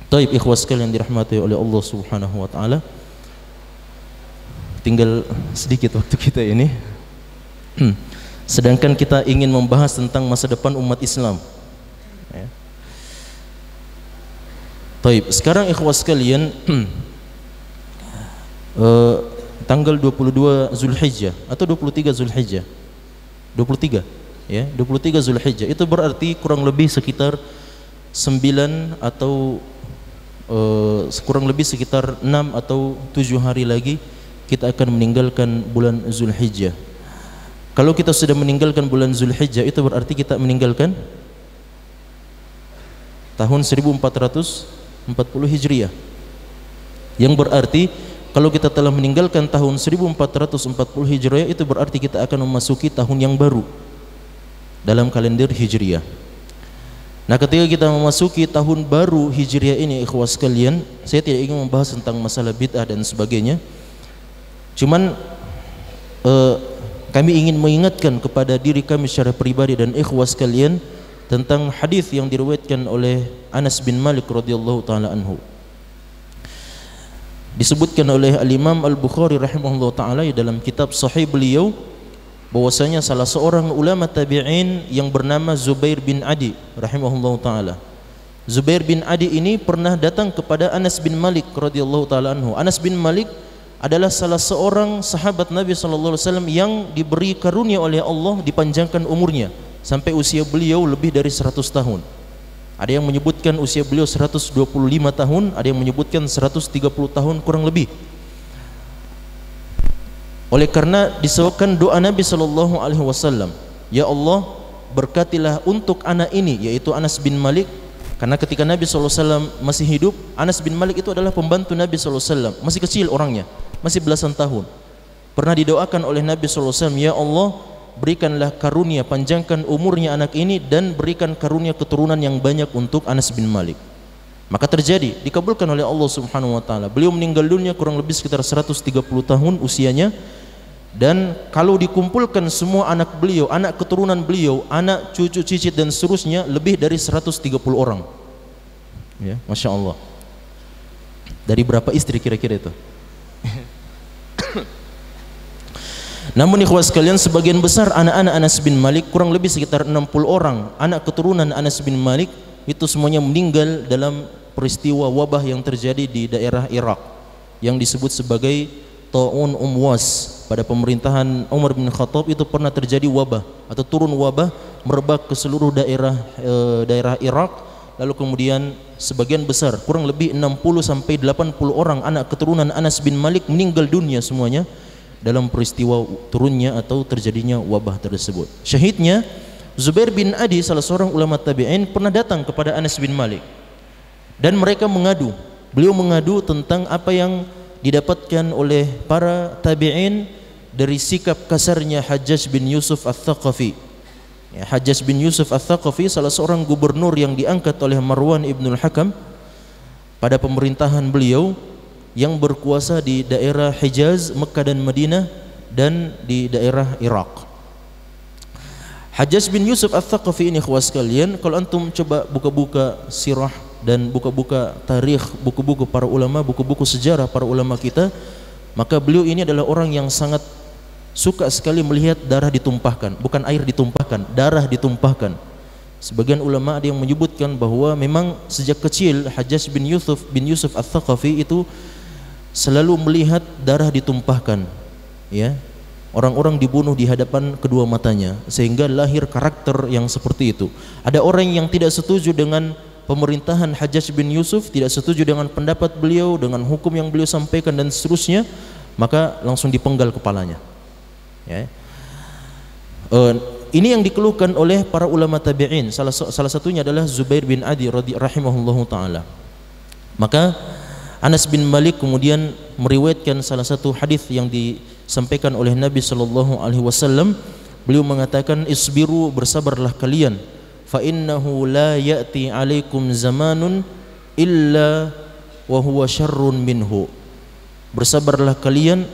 Taib ikhwas sekalian dirahmati oleh Allah Subhanahu wa taala. Tinggal sedikit waktu kita ini. Sedangkan kita ingin membahas tentang masa depan umat Islam. Ya. Taib, sekarang ikhwas sekalian tanggal 22 Zulhijjah atau 23 Zulhijjah. 23 ya, 23 Zulhijjah. Itu berarti kurang lebih sekitar 9 atau kurang lebih sekitar 6 atau 7 hari lagi kita akan meninggalkan bulan Zulhijjah. Kalau kita sudah meninggalkan bulan Zulhijjah, itu berarti kita meninggalkan tahun 1440 Hijriah. Yang berarti kalau kita telah meninggalkan tahun 1440 Hijriah, itu berarti kita akan memasuki tahun yang baru dalam kalender Hijriah. Nah, ketika kita memasuki tahun baru Hijriah ini, ikhwas sekalian, saya tidak ingin membahas tentang masalah bid'ah dan sebagainya. Cuman kami ingin mengingatkan kepada diri kami secara pribadi dan ikhwas sekalian tentang hadis yang diriwayatkan oleh Anas bin Malik radhiyallahu taala anhu. Disebutkan oleh Al-Imam Al-Bukhari rahimahullah taala dalam kitab sahih beliau bahwasanya salah seorang ulama tabi'in yang bernama Zubair bin Adi rahimahullah taala. Zubair bin Adi ini pernah datang kepada Anas bin Malik radhiyallahu taala anhu. Anas bin Malik adalah salah seorang sahabat Nabi sallallahu alaihi wasallam yang diberi karunia oleh Allah dipanjangkan umurnya sampai usia beliau lebih dari 100 tahun. Ada yang menyebutkan usia beliau 125 tahun, ada yang menyebutkan 130 tahun kurang lebih. Oleh karena disebabkan doa Nabi sallallahu alaihi wasallam, ya Allah, berkatilah untuk anak ini, yaitu Anas bin Malik. Karena ketika Nabi sallallahu alaihi wasallam masih hidup, Anas bin Malik itu adalah pembantu Nabi sallallahu alaihi wasallam, masih kecil orangnya, masih belasan tahun. Pernah didoakan oleh Nabi sallallahu alaihi wasallam, ya Allah, berikanlah karunia, panjangkan umurnya anak ini dan berikan karunia keturunan yang banyak untuk Anas bin Malik. Maka terjadi, dikabulkan oleh Allah Subhanahu wa taala. Beliau meninggal dunia kurang lebih sekitar 130 tahun usianya. Dan kalau dikumpulkan semua anak beliau, anak keturunan beliau, anak cucu cicit dan seterusnya, lebih dari 130 orang. Ya, Masya Allah. Dari berapa istri kira-kira itu? Namun ikhwas sekalian, sebagian besar anak-anak Anas bin Malik, kurang lebih sekitar 60 orang anak keturunan Anas bin Malik, itu semuanya meninggal dalam peristiwa wabah yang terjadi di daerah Irak yang disebut sebagai Ta'un Was. Pada pemerintahan Umar bin Khattab itu pernah terjadi wabah atau turun wabah merebak ke seluruh daerah Irak. Lalu kemudian sebagian besar, kurang lebih 60 sampai 80 orang anak keturunan Anas bin Malik meninggal dunia semuanya dalam peristiwa turunnya atau terjadinya wabah tersebut. Syahidnya Zubair bin Adi, salah seorang ulama tabi'in, pernah datang kepada Anas bin Malik dan mereka mengadu. Beliau mengadu tentang apa yang didapatkan oleh para tabi'in dari sikap kasarnya Hajjaj bin Yusuf Al-Thaqafi. Ya, Hajjaj bin Yusuf Al-Thaqafi salah seorang gubernur yang diangkat oleh Marwan ibnul Hakam pada pemerintahan beliau yang berkuasa di daerah Hijaz, Mekah dan Madinah dan di daerah Irak. Hajjaj bin Yusuf Al-Thaqafi ini ikhwas sekalian, kalau antum coba buka-buka sirah dan buka-buka tarikh, buku-buku para ulama, buku-buku sejarah para ulama kita, maka beliau ini adalah orang yang sangat suka sekali melihat darah ditumpahkan, bukan air ditumpahkan, darah ditumpahkan. Sebagian ulama ada yang menyebutkan bahwa memang sejak kecil Hajjaj bin Yusuf Al-Thaqafi itu selalu melihat darah ditumpahkan, ya. Orang-orang dibunuh di hadapan kedua matanya, sehingga lahir karakter yang seperti itu. Ada orang yang tidak setuju dengan pemerintahan Hajjaj bin Yusuf, tidak setuju dengan pendapat beliau, dengan hukum yang beliau sampaikan dan seterusnya, maka langsung dipenggal kepalanya. Ya. Ini yang dikeluhkan oleh para ulama tabi'in. Salah satunya adalah Zubair bin Adi rahimahullahu taala. Maka Anas bin Malik kemudian meriwayatkan salah satu hadis yang disampaikan oleh Nabi sallallahu alaihi wasallam. Beliau mengatakan, isbiru, bersabarlah kalian, fa innahu la ya'ti 'alaikum zamanun illa wa huwa syarrun minhu. Bersabarlah kalian,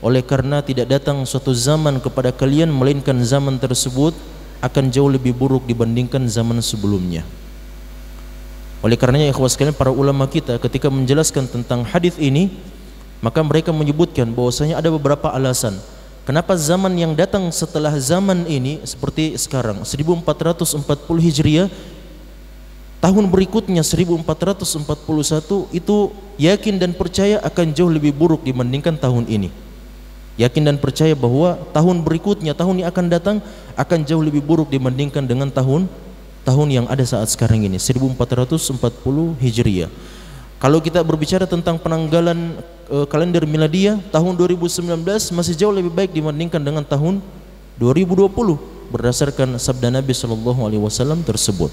oleh karena tidak datang suatu zaman kepada kalian melainkan zaman tersebut akan jauh lebih buruk dibandingkan zaman sebelumnya. Oleh karenanya ikhwas sekalian, para ulama kita ketika menjelaskan tentang hadis ini, maka mereka menyebutkan bahwasanya ada beberapa alasan kenapa zaman yang datang setelah zaman ini seperti sekarang 1440 Hijriah, tahun berikutnya 1441 itu yakin dan percaya akan jauh lebih buruk dibandingkan tahun ini. Yakin dan percaya bahwa tahun berikutnya, tahun yang akan datang akan jauh lebih buruk dibandingkan dengan tahun yang ada saat sekarang ini 1440 Hijriah. Kalau kita berbicara tentang penanggalan kalender miladiah, tahun 2019 masih jauh lebih baik dibandingkan dengan tahun 2020 berdasarkan sabda Nabi sallallahu alaihi wasallam tersebut.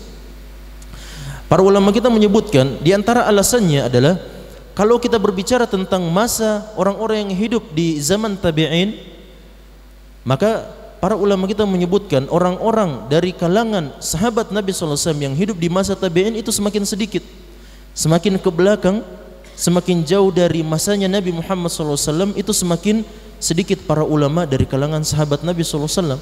Para ulama kita menyebutkan di antara alasannya adalah kalau kita berbicara tentang masa orang-orang yang hidup di zaman tabi'in, maka para ulama kita menyebutkan orang-orang dari kalangan sahabat Nabi sallallahu alaihi wasallam yang hidup di masa tabi'in itu semakin sedikit. Semakin ke belakang, semakin jauh dari masanya Nabi Muhammad SAW, itu semakin sedikit para ulama dari kalangan sahabat Nabi SAW.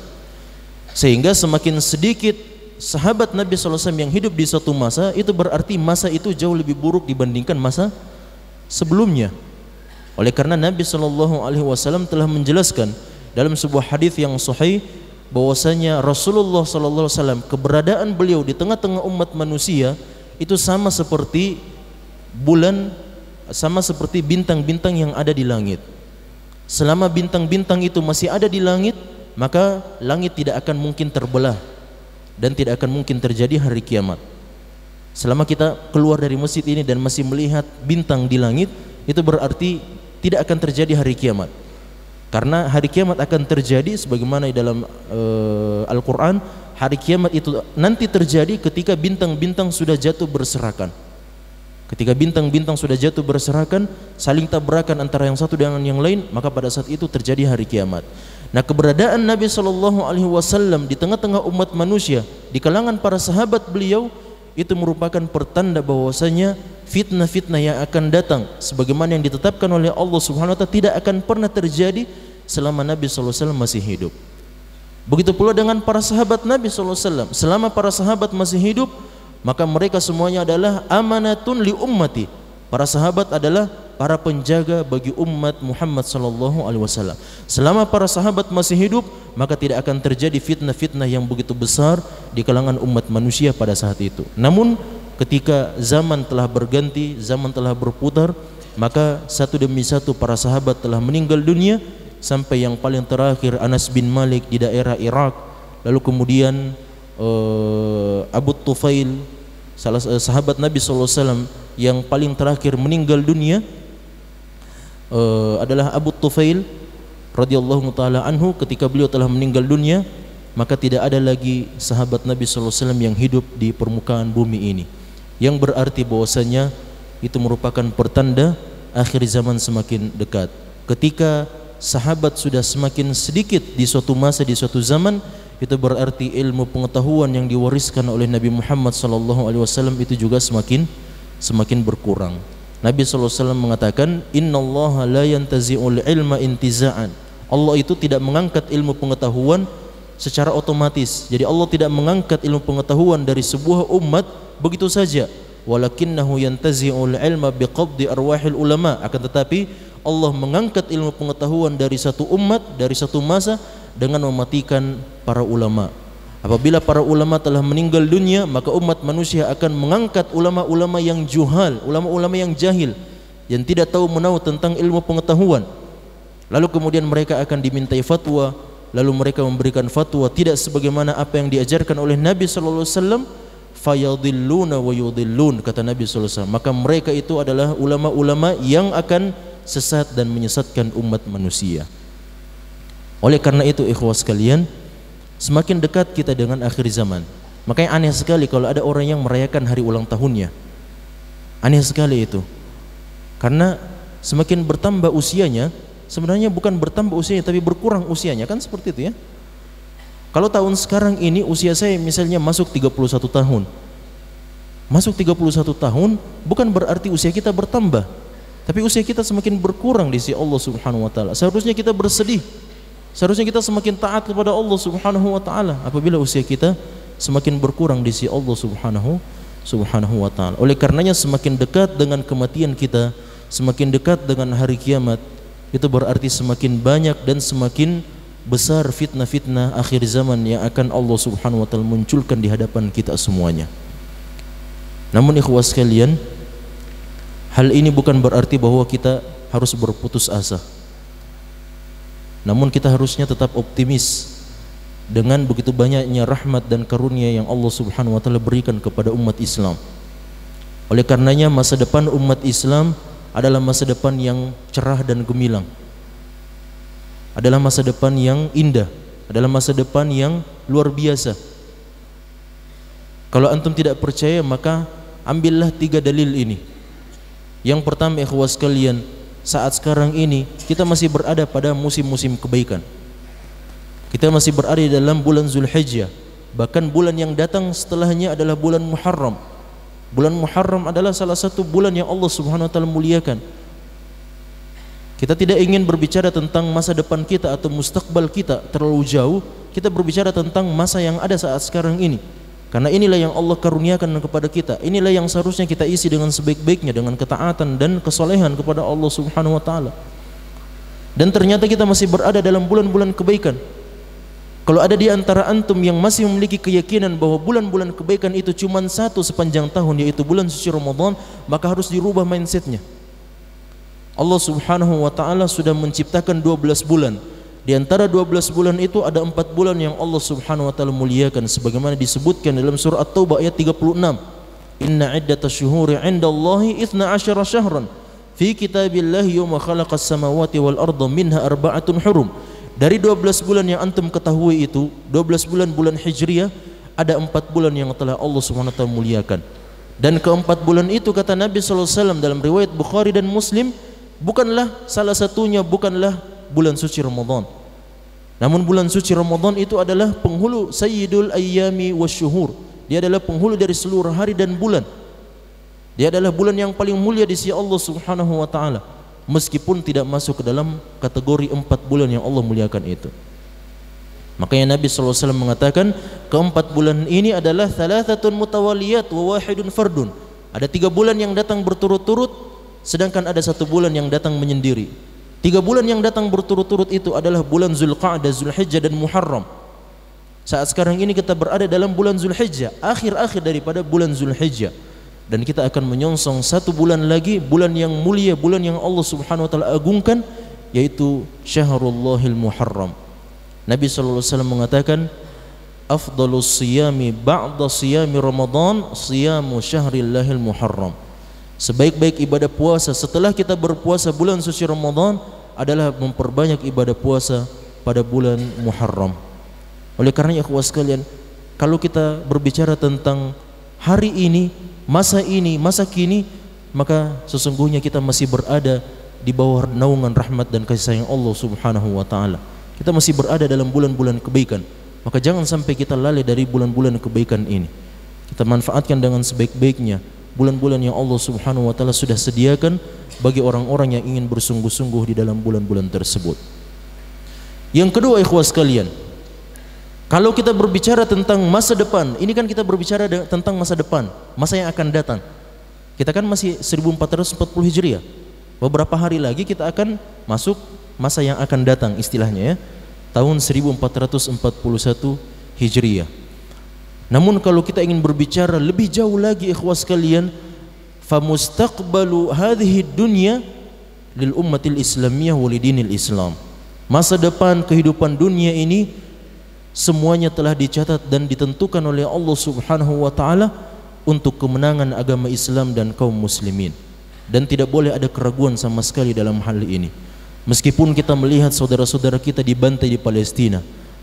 Sehingga semakin sedikit sahabat Nabi SAW yang hidup di suatu masa, itu berarti masa itu jauh lebih buruk dibandingkan masa sebelumnya. Oleh karena Nabi SAW telah menjelaskan dalam sebuah hadis yang sahih bahwasanya Rasulullah SAW, keberadaan beliau di tengah-tengah umat manusia itu sama seperti bulan, sama seperti bintang-bintang yang ada di langit. Selama bintang-bintang itu masih ada di langit, maka langit tidak akan mungkin terbelah dan tidak akan mungkin terjadi hari kiamat. Selama kita keluar dari masjid ini dan masih melihat bintang di langit, itu berarti tidak akan terjadi hari kiamat. Karena hari kiamat akan terjadi sebagaimana dalam Al-Quran, hari kiamat itu nanti terjadi ketika bintang-bintang sudah jatuh berserakan. Ketika bintang-bintang sudah jatuh berserakan, saling tabrakan antara yang satu dengan yang lain, maka pada saat itu terjadi hari kiamat. Nah, keberadaan Nabi SAW di tengah-tengah umat manusia, di kalangan para sahabat beliau, itu merupakan pertanda bahwasanya fitnah-fitnah yang akan datang sebagaimana yang ditetapkan oleh Allah Subhanahu wa taala tidak akan pernah terjadi selama Nabi SAW masih hidup. Begitu pula dengan para sahabat Nabi SAW, selama para sahabat masih hidup, maka mereka semuanya adalah amanatun li ummati. Para sahabat adalah para penjaga bagi umat Muhammad SAW. Selama para sahabat masih hidup, maka tidak akan terjadi fitnah-fitnah yang begitu besar di kalangan umat manusia pada saat itu. Namun ketika zaman telah berganti, zaman telah berputar, maka satu demi satu para sahabat telah meninggal dunia, sampai yang paling terakhir Anas bin Malik di daerah Irak, lalu kemudian Abu Tufail, sahabat Nabi SAW yang paling terakhir meninggal dunia adalah Abu Tufail radhiyallahu taala anhu. Ketika beliau telah meninggal dunia, maka tidak ada lagi sahabat Nabi SAW yang hidup di permukaan bumi ini, yang berarti bahwasanya itu merupakan pertanda akhir zaman semakin dekat. Ketika sahabat sudah semakin sedikit di suatu masa, di suatu zaman, itu berarti ilmu pengetahuan yang diwariskan oleh Nabi Muhammad SAW itu juga semakin berkurang. Nabi SAW mengatakan, Innallaha la yantazi'ul ilma intiza'an. Allah itu tidak mengangkat ilmu pengetahuan secara otomatis. Jadi Allah tidak mengangkat ilmu pengetahuan dari sebuah umat begitu saja. Walakinnahu yantazi'ul ilma biqabdi arwahil ulama. Akan tetapi Allah mengangkat ilmu pengetahuan dari satu umat, dari satu masa, dengan mematikan para ulama. Apabila para ulama telah meninggal dunia, maka umat manusia akan mengangkat ulama-ulama yang juhal, ulama-ulama yang jahil, yang tidak tahu menahu tentang ilmu pengetahuan. Lalu kemudian mereka akan dimintai fatwa, lalu mereka memberikan fatwa tidak sebagaimana apa yang diajarkan oleh Nabi sallallahu alaihi wasallam, fayadhilluna wa yudhillun, kata Nabi sallallahu alaihi wasallam. Maka mereka itu adalah ulama-ulama yang akan sesat dan menyesatkan umat manusia. Oleh karena itu ikhwas sekalian, semakin dekat kita dengan akhir zaman, makanya aneh sekali kalau ada orang yang merayakan hari ulang tahunnya. Aneh sekali itu. Karena semakin bertambah usianya, sebenarnya bukan bertambah usianya tapi berkurang usianya, kan seperti itu ya. Kalau tahun sekarang ini usia saya misalnya masuk 31 tahun. Masuk 31 tahun bukan berarti usia kita bertambah, tapi usia kita semakin berkurang di sisi Allah Subhanahu wa taala. Seharusnya kita bersedih. Seharusnya kita semakin taat kepada Allah Subhanahu wa taala apabila usia kita semakin berkurang di sisi Allah Subhanahu Subhanahu wa ta'ala. Oleh karenanya semakin dekat dengan kematian kita, semakin dekat dengan hari kiamat, itu berarti semakin banyak dan semakin besar fitnah-fitnah akhir zaman yang akan Allah Subhanahu wa ta'ala munculkan di hadapan kita semuanya. Namun ikhwah sekalian, hal ini bukan berarti bahwa kita harus berputus asa. Namun kita harusnya tetap optimis dengan begitu banyaknya rahmat dan karunia yang Allah Subhanahu wa ta'ala berikan kepada umat Islam. Oleh karenanya masa depan umat Islam adalah masa depan yang cerah dan gemilang, adalah masa depan yang indah, adalah masa depan yang luar biasa. Kalau antum tidak percaya, maka ambillah 3 dalil ini. Yang pertama, ikhwah sekalian, saat sekarang ini kita masih berada pada musim-musim kebaikan. Kita masih berada di dalam bulan Zulhijjah. Bahkan bulan yang datang setelahnya adalah bulan Muharram. Bulan Muharram adalah salah satu bulan yang Allah Subhanahu wa ta'ala muliakan. Kita tidak ingin berbicara tentang masa depan kita atau mustakbal kita terlalu jauh. Kita berbicara tentang masa yang ada saat sekarang ini. Karena inilah yang Allah karuniakan kepada kita. Inilah yang seharusnya kita isi dengan sebaik-baiknya, dengan ketaatan dan kesolehan kepada Allah Subhanahu wa ta'ala. Dan ternyata kita masih berada dalam bulan-bulan kebaikan. Kalau ada di antara antum yang masih memiliki keyakinan bahwa bulan-bulan kebaikan itu cuma satu sepanjang tahun, yaitu bulan suci Ramadan, maka harus dirubah mindsetnya. Allah Subhanahu wa ta'ala sudah menciptakan 12 bulan. Di antara 12 bulan itu ada 4 bulan yang Allah Subhanahu wa ta'ala muliakan, sebagaimana disebutkan dalam surah At-Taubah ayat 36. Inna iddatash syuhuri 'indallahi 12 syahran fi kitabillahi yawma khalaqas samawati wal arda minha arba'atun hurum. Dari 12 bulan yang antum ketahui itu, 12 bulan Hijriah, ada 4 bulan yang telah Allah Subhanahu wa ta'ala muliakan. Dan keempat bulan itu, kata Nabi sallallahu alaihi wasallam dalam riwayat Bukhari dan Muslim, bukanlah salah satunya, bukanlah bulan suci Ramadan. Namun bulan suci Ramadan itu adalah penghulu sayyidul ayyami wasyuhur. Dia adalah penghulu dari seluruh hari dan bulan. Dia adalah bulan yang paling mulia di sisi Allah Subhanahu wa ta'ala, meskipun tidak masuk ke dalam kategori 4 bulan yang Allah muliakan itu. Makanya Nabi SAW mengatakan, keempat bulan ini adalah thalathatun mutawaliyat wa wahidun fardun. Ada 3 bulan yang datang berturut-turut, sedangkan ada 1 bulan yang datang menyendiri. 3 bulan yang datang berturut-turut itu adalah bulan Zulqa'dah, Zulhijjah dan Muharram. Saat sekarang ini kita berada dalam bulan Zulhijjah, akhir-akhir daripada bulan Zulhijjah. Dan kita akan menyongsong 1 bulan lagi, bulan yang mulia, bulan yang Allah Subhanahu wa ta'ala agungkan, yaitu Syahrullahil Muharram. Nabi sallallahu alaihi wasallam mengatakan, afdalus siyami ba'da siyami Ramadan siyamu syahrillahil Muharram. Sebaik-baik ibadah puasa setelah kita berpuasa bulan suci Ramadan adalah memperbanyak ibadah puasa pada bulan Muharram. Oleh karena ikhwah sekalian, kalau kita berbicara tentang hari ini, masa kini, maka sesungguhnya kita masih berada di bawah naungan rahmat dan kasih sayang Allah Subhanahu wa ta'ala. Kita masih berada dalam bulan-bulan kebaikan. Maka jangan sampai kita lalai dari bulan-bulan kebaikan ini. Kita manfaatkan dengan sebaik-baiknya bulan-bulan yang Allah Subhanahu wa ta'ala sudah sediakan bagi orang-orang yang ingin bersungguh-sungguh di dalam bulan-bulan tersebut. Yang kedua ikhwah sekalian, kalau kita berbicara tentang masa depan, ini kan kita berbicara tentang masa depan, masa yang akan datang. Kita kan masih 1440 Hijriah. Beberapa hari lagi kita akan masuk masa yang akan datang, istilahnya ya, tahun 1441 Hijriah. Namun kalau kita ingin berbicara lebih jauh lagi ikhwas sekalian, famustaqbalu hadhihi dunya lil ummatil islamiyah walidinil Islam. Masa depan kehidupan dunia ini semuanya telah dicatat dan ditentukan oleh Allah Subhanahu wa ta'ala untuk kemenangan agama Islam dan kaum muslimin. Dan tidak boleh ada keraguan sama sekali dalam hal ini. Meskipun kita melihat saudara-saudara kita dibantai di Palestina,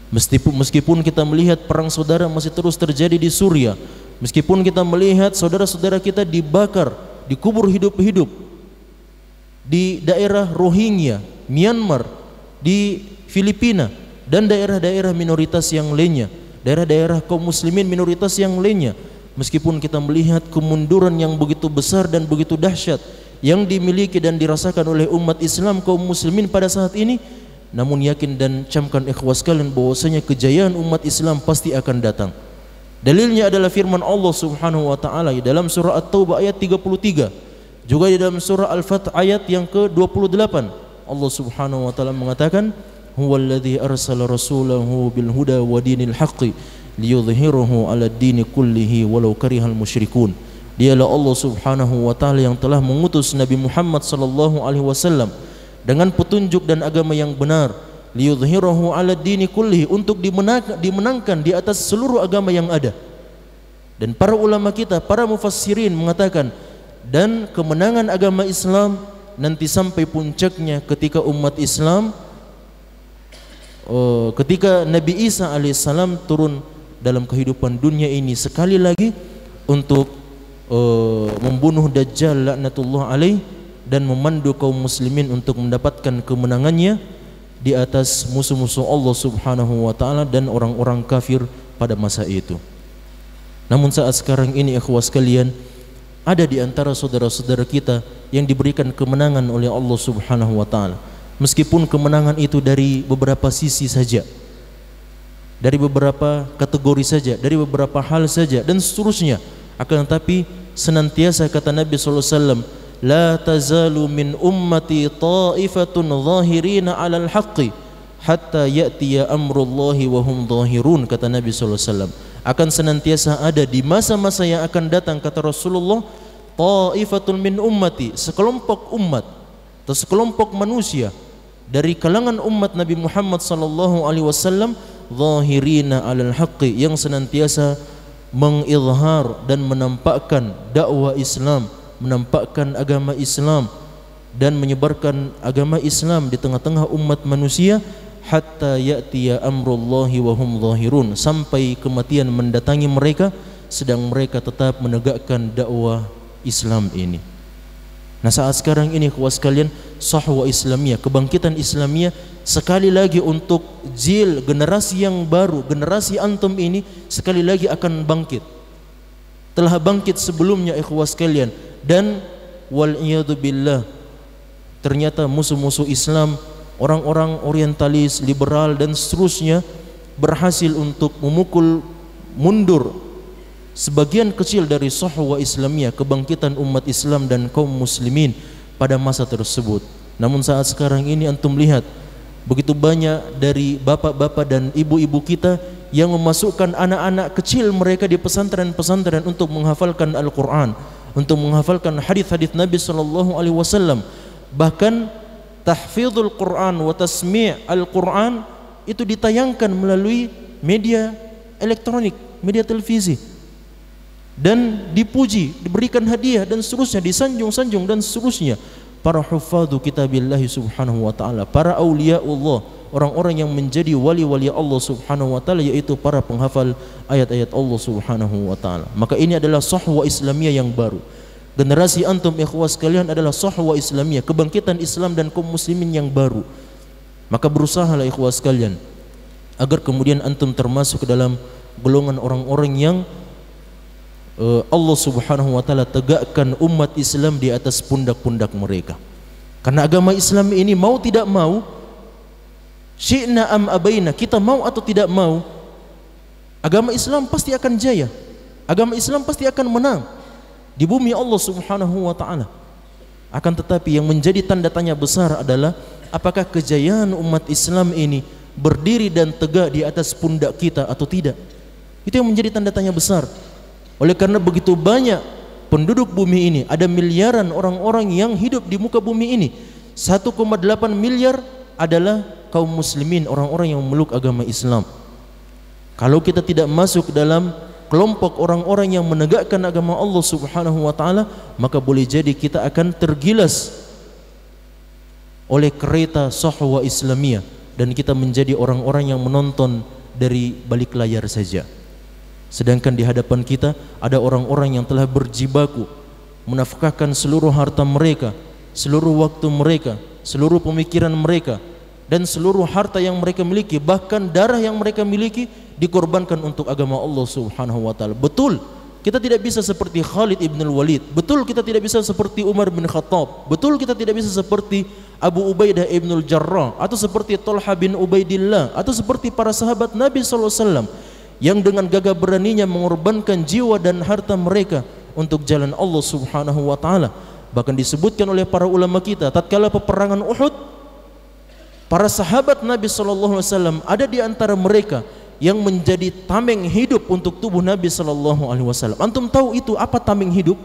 meskipun kita melihat perang saudara masih terus terjadi di Suriah, meskipun kita melihat saudara-saudara kita dibakar, dikubur hidup-hidup di daerah Rohingya, Myanmar, di Filipina, dan daerah-daerah minoritas yang lainnya, daerah-daerah kaum muslimin minoritas yang lainnya, meskipun kita melihat kemunduran yang begitu besar dan begitu dahsyat yang dimiliki dan dirasakan oleh umat Islam kaum muslimin pada saat ini, namun yakin dan camkan ikhwas sekalian bahwasanya kejayaan umat Islam pasti akan datang. Dalilnya adalah firman Allah Subhanahu wa taala dalam surah At-Taubah ayat 33, juga di dalam surah Al-Fath ayat yang ke-28. Allah Subhanahu wa taala mengatakan, "Huwallazi arsala rasulahu bil huda wa dinil haqqi liyudhhirahu 'ala ad-dini kullihi walau karihal musyrikun." Dialah Allah Subhanahu wa taala yang telah mengutus Nabi Muhammad sallallahu alaihi wasallam dengan petunjuk dan agama yang benar, liyudhhirahu 'ala ad-dini kullihi, untuk dimenangkan di atas seluruh agama yang ada. Dan para ulama kita, para mufassirin mengatakan, dan kemenangan agama Islam nanti sampai puncaknya ketika umat Islam, ketika Nabi Isa alaihissalam turun dalam kehidupan dunia ini sekali lagi untuk membunuh Dajjal laknatullah alaih dan memandu kaum muslimin untuk mendapatkan kemenangannya di atas musuh-musuh Allah Subhanahu wa taala dan orang-orang kafir pada masa itu. Namun saat sekarang ini ikhwah sekalian, ada di antara saudara-saudara kita yang diberikan kemenangan oleh Allah Subhanahu wa taala. Meskipun kemenangan itu dari beberapa sisi saja, dari beberapa kategori saja, dari beberapa hal saja dan seterusnya, akan tetapi senantiasa kata Nabi sallallahu alaihi wasallam, la tazalu min ummati ta'ifatun zahirina 'alal haqqi hatta ya'tiya amrullahi wa hum zahirun, kata Nabi sallallahu alaihi wasallam. Akan senantiasa ada di masa-masa yang akan datang, kata Rasulullah, ta'ifatun min ummati, sekelompok umat atau sekelompok manusia dari kalangan umat Nabi Muhammad sallallahu alaihi wasallam, zahirina 'alal haqqi, yang senantiasa mengizhar dan menampakkan dakwah Islam, menampakkan agama Islam dan menyebarkan agama Islam di tengah-tengah umat manusia, hatta ya'tiya amrullahi wa hum zahirun, sampai kematian mendatangi mereka sedang mereka tetap menegakkan dakwah Islam ini. Nah, saat sekarang ini ikhwah sekalian, sahwa Islamiyah, kebangkitan Islamiyah sekali lagi untuk generasi yang baru, generasi antum ini sekali lagi akan bangkit. Telah bangkit sebelumnya ikhwah sekalian, dan wal iyadu billah, ternyata musuh-musuh Islam, orang-orang orientalis, liberal dan seterusnya berhasil untuk memukul mundur sebagian kecil dari sahwa Islamiyah, kebangkitan umat Islam dan kaum muslimin pada masa tersebut. Namun saat sekarang ini antum lihat begitu banyak dari bapak-bapak dan ibu-ibu kita yang memasukkan anak-anak kecil mereka di pesantren-pesantren untuk menghafalkan Al-Quran, untuk menghafalkan hadis-hadis Nabi sallallahu alaihi wasallam. Bahkan tahfizul Quran wa tasmi' Al-Quran itu ditayangkan melalui media elektronik, media televisi, dan dipuji, diberikan hadiah dan seterusnya, disanjung-sanjung dan seterusnya. Para hufadhu kitabillahi subhanahu wa ta'ala, para awliyaullah, orang-orang yang menjadi wali-wali Allah subhanahu wa ta'ala, yaitu para penghafal ayat-ayat Allah subhanahu wa ta'ala. Maka ini adalah sahwa Islamiyah yang baru. Generasi antum ikhwah sekalian adalah sahwa Islamiyah, kebangkitan Islam dan kaum muslimin yang baru. Maka berusahalah ikhwah sekalian agar kemudian antum termasuk ke dalam golongan orang-orang yang Allah subhanahu wa ta'ala tegakkan umat Islam di atas pundak-pundak mereka. Karena agama Islam ini mau tidak mau, syi'na am abaina, kita mau atau tidak mau, agama Islam pasti akan jaya, agama Islam pasti akan menang di bumi Allah subhanahu wa ta'ala. Akan tetapi yang menjadi tanda tanya besar adalah apakah kejayaan umat Islam ini berdiri dan tegak di atas pundak kita atau tidak. Itu yang menjadi tanda tanya besar. Oleh karena begitu banyak penduduk bumi ini, ada miliaran orang-orang yang hidup di muka bumi ini, 1,8 miliar adalah kaum muslimin, orang-orang yang memeluk agama Islam. Kalau kita tidak masuk dalam kelompok orang-orang yang menegakkan agama Allah subhanahu wa ta'ala, maka boleh jadi kita akan tergilas oleh kereta sahwa Islamiyah dan kita menjadi orang-orang yang menonton dari balik layar saja. Sedangkan di hadapan kita ada orang-orang yang telah berjibaku menafkahkan seluruh harta mereka, seluruh waktu mereka, seluruh pemikiran mereka, dan seluruh harta yang mereka miliki, bahkan darah yang mereka miliki dikorbankan untuk agama Allah subhanahu wa ta'ala. Betul, kita tidak bisa seperti Khalid ibn al-Walid. Betul, kita tidak bisa seperti Umar bin Khattab. Betul, kita tidak bisa seperti Abu Ubaidah ibn al-Jarrah, atau seperti Talha bin Ubaidillah, atau seperti para sahabat Nabi SAW yang dengan gagah beraninya mengorbankan jiwa dan harta mereka untuk jalan Allah Subhanahu wa taala. Bahkan disebutkan oleh para ulama kita, tatkala peperangan Uhud, para sahabat Nabi sallallahu alaihi wasallam ada di antara mereka yang menjadi tameng hidup untuk tubuh Nabi sallallahu alaihi wasallam. Antum tahu itu apa tameng hidup?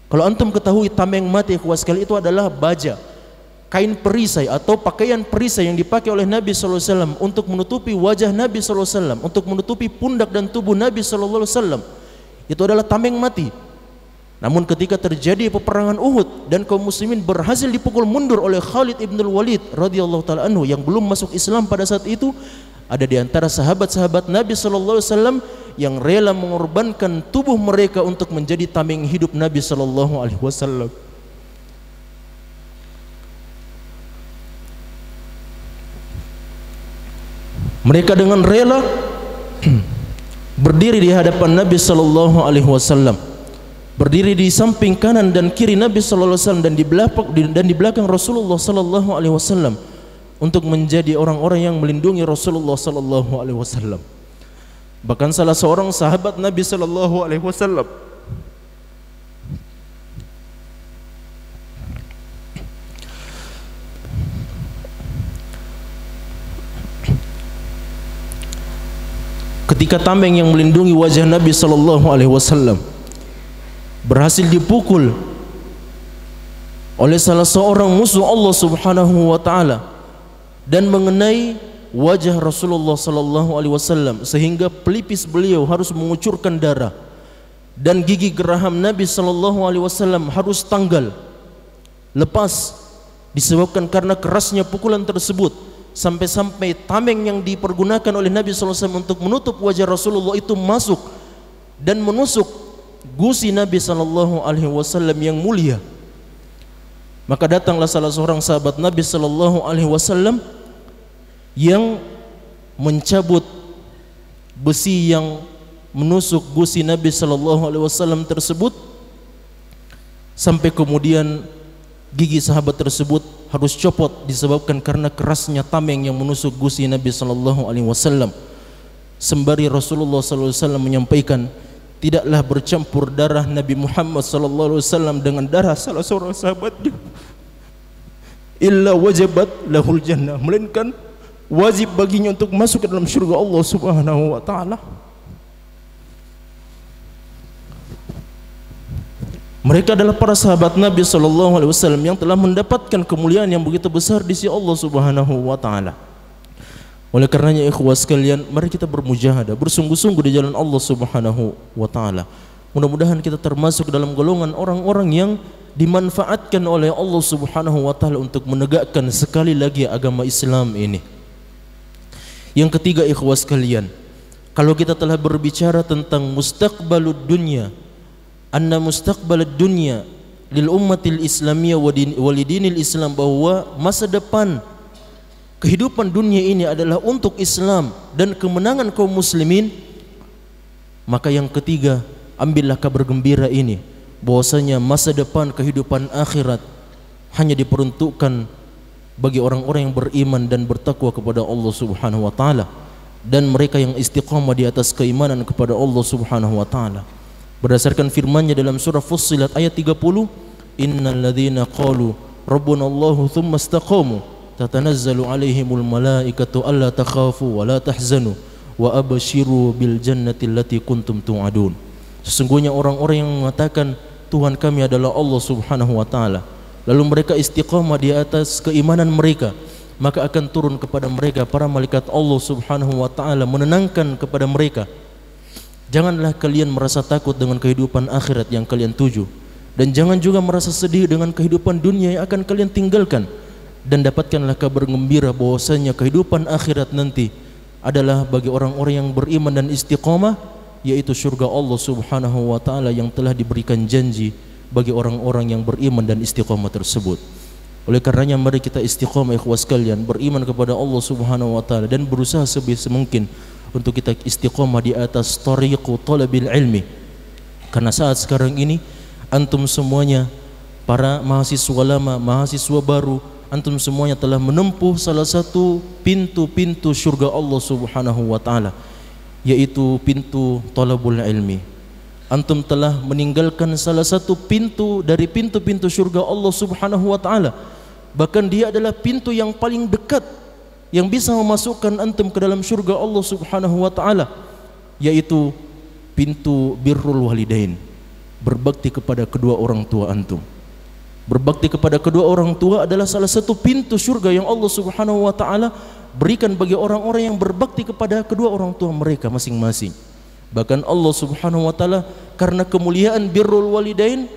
Kalau antum ketahui tameng mati ikhwas sekalian, itu adalah baja, kain perisai atau pakaian perisai yang dipakai oleh Nabi sallallahu alaihi wasallam untuk menutupi wajah Nabi sallallahu alaihi wasallam, untuk menutupi pundak dan tubuh Nabi sallallahu alaihi wasallam. Itu adalah tameng mati. Namun ketika terjadi peperangan Uhud dan kaum muslimin berhasil dipukul mundur oleh Khalid ibn Walid radhiyallahu taala anhu yang belum masuk Islam pada saat itu, ada di antara sahabat-sahabat Nabi sallallahu alaihi wasallam yang rela mengorbankan tubuh mereka untuk menjadi tameng hidup Nabi sallallahu alaihi wasallam. Mereka dengan rela berdiri di hadapan Nabi sallallahu alaihi wasallam, berdiri di samping kanan dan kiri Nabi sallallahu alaihi wasallam dan di belakang Rasulullah sallallahu alaihi wasallam untuk menjadi orang-orang yang melindungi Rasulullah sallallahu alaihi wasallam. Bahkan salah seorang sahabat Nabi sallallahu alaihi wasallam ketika tameng yang melindungi wajah Nabi sallallahu alaihi wasallam berhasil dipukul oleh salah seorang musuh Allah Subhanahu wa taala dan mengenai wajah Rasulullah sallallahu alaihi wasallam sehingga pelipis beliau harus mengucurkan darah dan gigi geraham Nabi sallallahu alaihi wasallam harus tanggal lepas disebabkan karena kerasnya pukulan tersebut, sampai-sampai tameng yang dipergunakan oleh Nabi sallallahu alaihi wasallam untuk menutup wajah Rasulullah itu masuk dan menusuk gusi Nabi sallallahu alaihi wasallam yang mulia. Maka datanglah salah seorang sahabat Nabi sallallahu alaihi wasallam yang mencabut besi yang menusuk gusi Nabi sallallahu alaihi wasallam tersebut, sampai kemudian gigi sahabat tersebut harus copot disebabkan karena kerasnya tameng yang menusuk gusi Nabi sallallahu alaihi wasallam. Sembari Rasulullah sallallahu alaihi wasallam menyampaikan, tidaklah bercampur darah Nabi Muhammad sallallahu alaihi wasallam dengan darah salah seorang sahabatnya illa wajabat lahul jannah, melainkan wajib baginya untuk masuk ke dalam syurga Allah Subhanahu wa taala. Mereka adalah para sahabat Nabi sallallahu alaihi wasallam yang telah mendapatkan kemuliaan yang begitu besar di sisi Allah Subhanahu wa taala. Oleh karenanya ikhwas sekalian, mari kita bermujahadah, bersungguh-sungguh di jalan Allah Subhanahu wa taala. Mudah-mudahan kita termasuk dalam golongan orang-orang yang dimanfaatkan oleh Allah Subhanahu wa taala untuk menegakkan sekali lagi agama Islam ini. Yang ketiga ikhwas sekalian, kalau kita telah berbicara tentang mustaqbalud dunya, anna mustaqbalud dunya lil ummatil islamiyah wa lidinil Islam, bahwa masa depan kehidupan dunia ini adalah untuk Islam dan kemenangan kaum muslimin, maka yang ketiga, ambillah kabar gembira ini, bahwasanya masa depan kehidupan akhirat hanya diperuntukkan bagi orang-orang yang beriman dan bertakwa kepada Allah Subhanahu wa taala, dan mereka yang istiqamah di atas keimanan kepada Allah Subhanahu wa taala. Berdasarkan firman-Nya dalam surah Fussilat ayat 30, innal ladzina qalu rabbuna Allahu tsumma istaqamu tatanazzalu alaihimul malaikatu alla takhafu wa la tahzanu wa abshiru bil jannati allati kuntum tu'adun. Sesungguhnya orang-orang yang mengatakan Tuhan kami adalah Allah Subhanahu wa taala, lalu mereka istiqamah di atas keimanan mereka, maka akan turun kepada mereka para malaikat Allah Subhanahu wa taala menenangkan kepada mereka, janganlah kalian merasa takut dengan kehidupan akhirat yang kalian tuju, dan jangan juga merasa sedih dengan kehidupan dunia yang akan kalian tinggalkan, dan dapatkanlah kabar gembira bahwasanya kehidupan akhirat nanti adalah bagi orang-orang yang beriman dan istiqamah, yaitu surga Allah Subhanahu wa taala yang telah diberikan janji bagi orang-orang yang beriman dan istiqamah tersebut. Oleh karenanya mari kita istiqamah ikhwas sekalian, beriman kepada Allah Subhanahu wa taala dan berusaha sebisa mungkin untuk kita istiqamah di atas tariqu talabil ilmi. Karena saat sekarang ini antum semuanya, para mahasiswa lama, mahasiswa baru, antum semuanya telah menempuh salah satu pintu-pintu surga Allah Subhanahu wa taala, yaitu pintu talabul ilmi. Antum telah meninggalkan salah satu pintu dari pintu-pintu surga Allah Subhanahu wa taala. Bahkan dia adalah pintu yang paling dekat yang bisa memasukkan antum ke dalam surga Allah Subhanahu wa taala, yaitu pintu birrul walidain, berbakti kepada kedua orang tua antum. Berbakti kepada kedua orang tua adalah salah satu pintu surga yang Allah Subhanahu wa taala berikan bagi orang-orang yang berbakti kepada kedua orang tua mereka masing-masing. Bahkan Allah Subhanahu wa taala karena kemuliaan birrul walidain,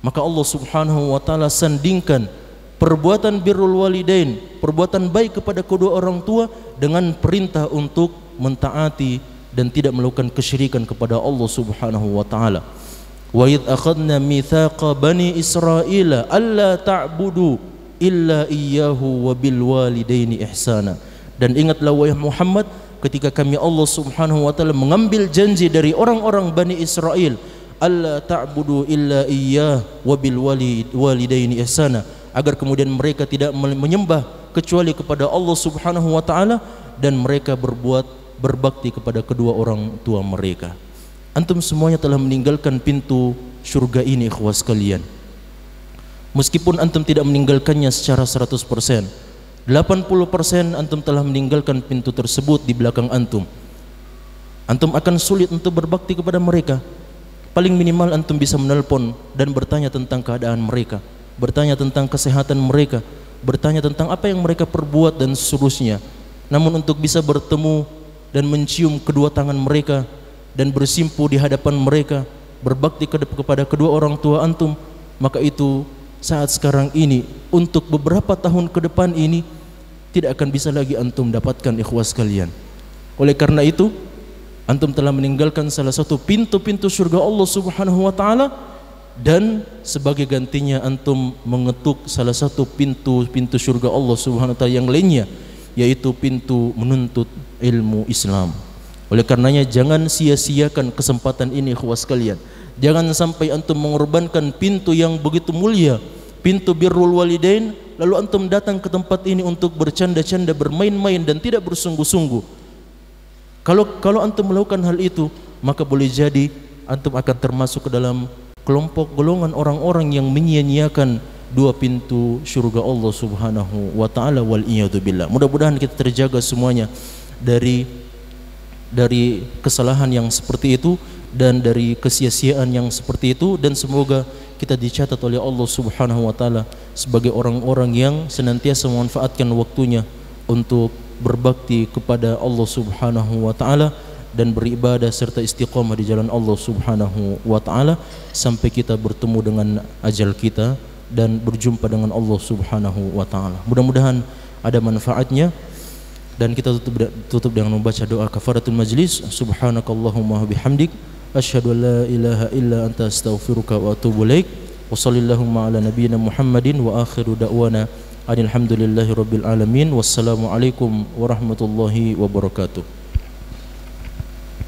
maka Allah Subhanahu wa taala sandingkan perbuatan birrul walidain, perbuatan baik kepada kedua orang tua, dengan perintah untuk mentaati dan tidak melakukan kesyirikan kepada Allah Subhanahu wa taala. Wa idz akhadna mitsaqa bani Israila alla ta'budu illa iyyahu wa bil walidaini ihsana. Dan ingatlah wahai Muhammad, ketika kami Allah Subhanahu wa taala mengambil janji dari orang-orang Bani Israel, alla ta'budu illa iyyah wa bil walidaini ihsana, agar kemudian mereka tidak menyembah kecuali kepada Allah Subhanahu wa taala dan mereka berbakti kepada kedua orang tua mereka. Antum semuanya telah meninggalkan pintu surga ini ikhwas sekalian. Meskipun antum tidak meninggalkannya secara 100%, 80% antum telah meninggalkan pintu tersebut di belakang antum. Antum akan sulit untuk berbakti kepada mereka. Paling minimal antum bisa menelpon dan bertanya tentang keadaan mereka, bertanya tentang kesehatan mereka, bertanya tentang apa yang mereka perbuat dan seterusnya. Namun untuk bisa bertemu dan mencium kedua tangan mereka dan bersimpu di hadapan mereka, berbakti kepada kedua orang tua antum, maka itu saat sekarang ini untuk beberapa tahun ke depan ini tidak akan bisa lagi antum dapatkan ikhwas sekalian. Oleh karena itu antum telah meninggalkan salah satu pintu-pintu surga Allah Subhanahu wa taala, dan sebagai gantinya antum mengetuk salah satu pintu surga Allah Subhanahu wa taala yang lainnya, yaitu pintu menuntut ilmu Islam. Oleh karenanya jangan sia-siakan kesempatan ini ikhwas sekalian. Jangan sampai antum mengorbankan pintu yang begitu mulia, pintu birrul walidain, lalu antum datang ke tempat ini untuk bercanda-canda, bermain-main dan tidak bersungguh-sungguh. Kalau antum melakukan hal itu, maka boleh jadi antum akan termasuk ke dalam kelompok golongan orang-orang yang menyia-nyiakan dua pintu surga Allah Subhanahu wa taala, wal iyadu billah. Mudah-mudahan kita terjaga semuanya dari kesalahan yang seperti itu dan dari kesia-siaan yang seperti itu, dan semoga kita dicatat oleh Allah Subhanahu wa taala sebagai orang-orang yang senantiasa memanfaatkan waktunya untuk berbakti kepada Allah Subhanahu wa taala dan beribadah serta istiqamah di jalan Allah Subhanahu wa taala sampai kita bertemu dengan ajal kita dan berjumpa dengan Allah Subhanahu wa taala. Mudah-mudahan ada manfaatnya. Dan kita tutup dengan membaca doa kafaratul majlis. Subhanakallahumma bihamdik, asyhadu an la ilaha illa anta astaghfiruka wa atubu ilaik. Wa sallallahu ala nabiyyina Muhammadin wa akhiru da'wana alhamdulillahi rabbil alamin. Wassalamu alaikum warahmatullahi wabarakatuh.